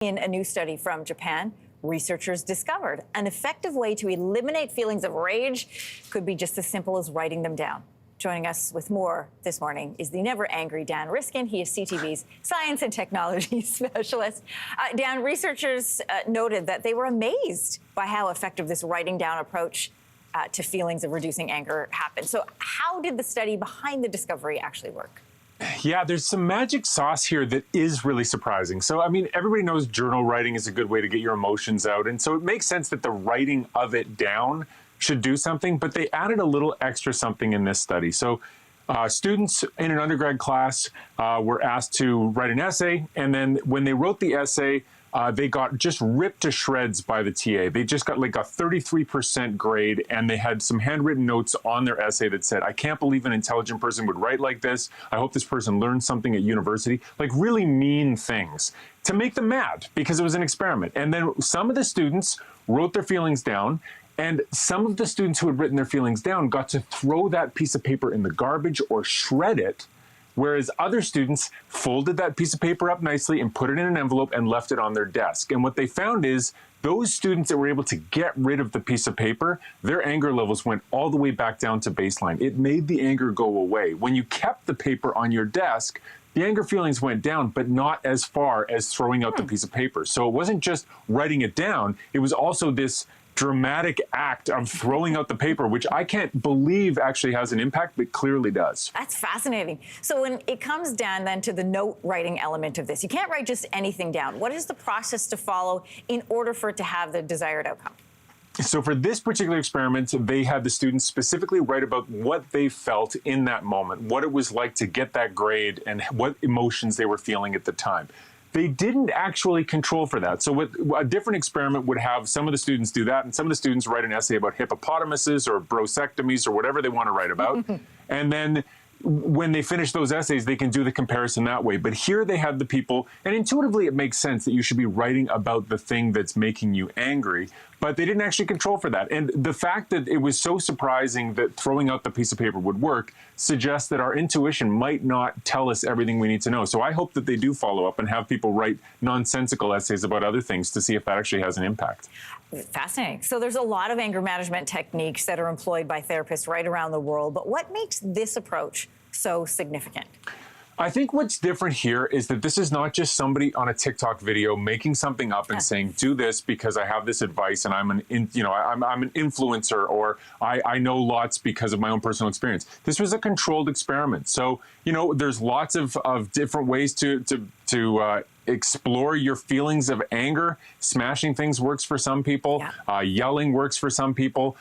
In a new study from Japan, researchers discovered an effective way to eliminate feelings of rage could be just as simple as writing them down. Joining us with more this morning is the never angry Dan Riskin. He is CTV's science and technology specialist. Dan, researchers noted that they were amazed by how effective this writing down approach to feelings of reducing anger happened. So how did the study behind the discovery actually work? Yeah, there's some magic sauce here that is really surprising. So, I mean, everybody knows journal writing is a good way to get your emotions out. And so it makes sense that the writing of it down should do something, but they added a little extra something in this study. So students in an undergrad class were asked to write an essay. And then when they wrote the essay, they got just ripped to shreds by the TA. They just got like a 33% grade, and they had some handwritten notes on their essay that said, "I can't believe an intelligent person would write like this. I hope this person learned something at university." Like really mean things to make them mad because it was an experiment. And then some of the students wrote their feelings down, and some of the students who had written their feelings down got to throw that piece of paper in the garbage or shred it. Whereas other students folded that piece of paper up nicely and put it in an envelope and left it on their desk. And what they found is those students that were able to get rid of the piece of paper, their anger levels went all the way back down to baseline. It made the anger go away. When you kept the paper on your desk, the anger feelings went down, but not as far as throwing out the piece of paper. So it wasn't just writing it down, it was also this dramatic act of throwing out the paper, which I can't believe actually has an impact, but clearly does. That's fascinating. So when it comes down then to the note writing element of this, you can't write just anything down. What is the process to follow in order for it to have the desired outcome? So for this particular experiment, they had the students specifically write about what they felt in that moment, what it was like to get that grade, and what emotions they were feeling at the time. They didn't actually control for that. So what a different experiment would have some of the students do that, and some of the students write an essay about hippopotamuses or brocectomies or whatever they want to write about. And then when they finish those essays, they can do the comparison that way. But here they had the people, and intuitively it makes sense that you should be writing about the thing that's making you angry, but they didn't actually control for that. And the fact that it was so surprising that throwing out the piece of paper would work suggests that our intuition might not tell us everything we need to know. So I hope that they do follow up and have people write nonsensical essays about other things to see if that actually has an impact. Fascinating. So there's a lot of anger management techniques that are employed by therapists right around the world, but what makes this approach so significant? I think what's different here is that this is not just somebody on a TikTok video making something up and saying, "Do this because I have this advice and I'm an influencer, or I know lots because of my own personal experience." This was a controlled experiment. So, there's lots of different ways to explore your feelings of anger. Smashing things works for some people. Yelling works for some people.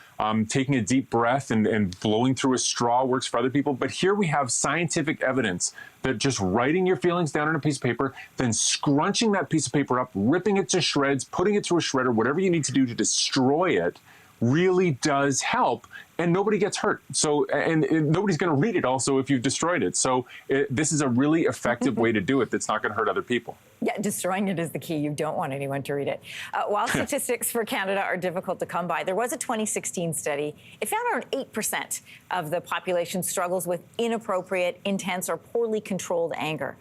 Taking a deep breath and blowing through a straw works for other people. But here we have scientific evidence that just writing your feelings down on a piece of paper, then scrunching that piece of paper up, ripping it to shreds, putting it through a shredder, whatever you need to do to destroy it, really does help, and nobody gets hurt. So, and nobody's going to read it also if you've destroyed it. So this is a really effective way to do it that's not going to hurt other people. Yeah, destroying it is the key. You don't want anyone to read it. While statistics for Canada are difficult to come by, there was a 2016 study. It found around 8% of the population struggles with inappropriate, intense, or poorly controlled anger.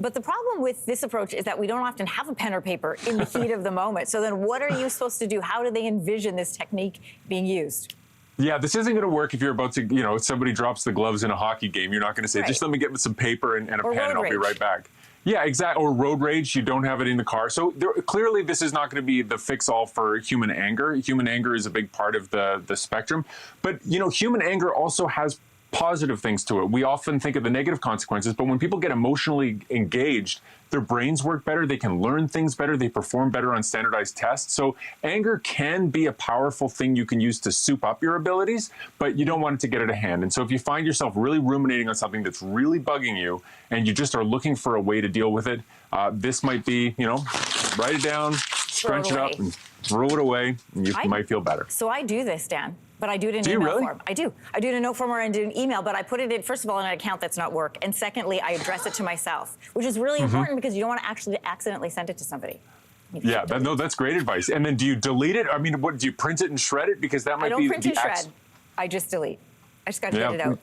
But the problem with this approach is that we don't often have a pen or paper in the heat of the moment. So then what are you supposed to do? How do they envision this technique being used? Yeah, this isn't going to work if you're about to, somebody drops the gloves in a hockey game. You're not going to say, just let me get some paper and a pen and I'll be right back. Yeah, exactly. Or road rage, you don't have it in the car. So clearly this is not going to be the fix-all for human anger. Human anger is a big part of the spectrum. But, human anger also has positive things to it. We often think of the negative consequences, but when people get emotionally engaged, their brains work better, they can learn things better, they perform better on standardized tests. So anger can be a powerful thing you can use to soup up your abilities, but you don't want it to get out of hand. And so if you find yourself really ruminating on something that's really bugging you and you just are looking for a way to deal with it, this might be, write it down, scrunch it up, and throw it away, and you might feel better. So I do this, Dan. But I do it in email form. I do. I do it in a note form or I do an email, but I put it in, first of all, in an account that's not work. And secondly, I address it to myself, which is really important because you don't want to actually accidentally send it to somebody. Yeah, that's great advice. And then do you delete it? I mean, what do you print it and shred it? Because that might be... I don't print and shred. I just delete. I just got to get it out.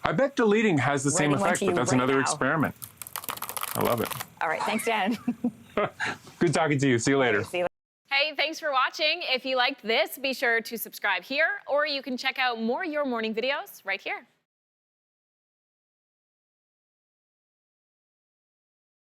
I bet deleting has the same effect, but that's another experiment. I love it. All right. Thanks, Dan. Good talking to you. See you later. See you. Hey, thanks for watching. If you liked this, be sure to subscribe here, or you can check out more Your Morning videos right here.